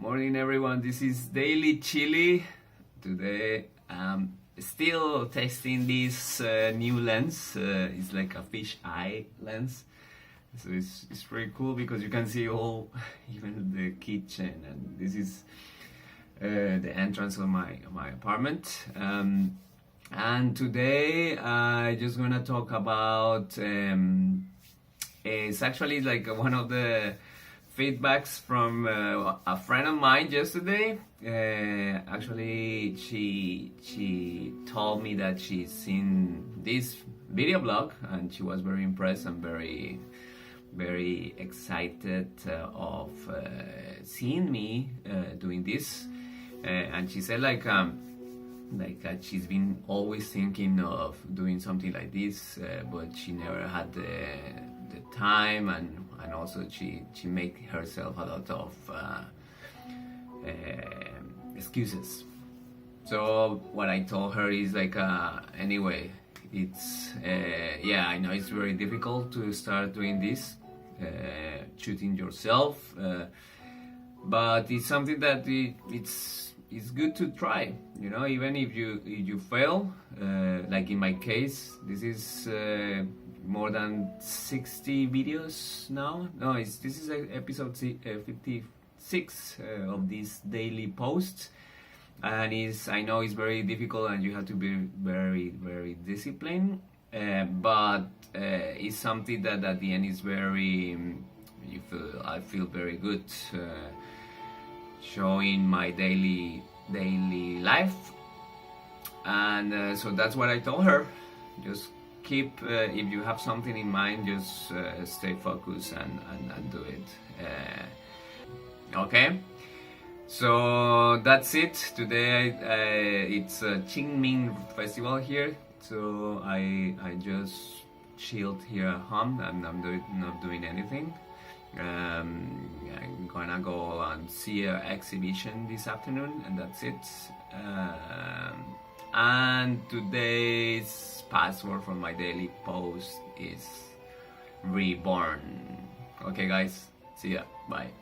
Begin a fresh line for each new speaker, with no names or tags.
Morning everyone, this is DailyCHilli. Today I'm still testing this new lens. It's like a fish eye lens. So it's pretty cool because you can see all, even the kitchen, and this is the entrance of my apartment. And today I just gonna talk about it's actually like one of the feedbacks from a friend of mine yesterday. Actually, she told me that she's seen this video blog and she was very impressed and very excited of seeing me doing this. And she said she's been always thinking of doing something like this, but she never had the time, and also she make herself a lot of excuses. So what I told her is anyway, it's yeah, I know it's very difficult to start doing this, shooting yourself, but it's something that it's good to try, you know, even if you fail. Like in my case, this is more than 60 videos now. No, this is episode 56 of this daily post, and I know it's very difficult and you have to be very disciplined, but it's something that at the end is I feel very good, showing my daily life. And so that's what I told her. Just keep, if you have something in mind, just stay focused and do it. Okay, so that's it. Today it's a清明festival here, so I just chilled here at home and I'm not doing anything. I'm gonna go and see an exhibition this afternoon, and that's it. And today's password for my daily post is reborn. Okay guys, see ya, bye.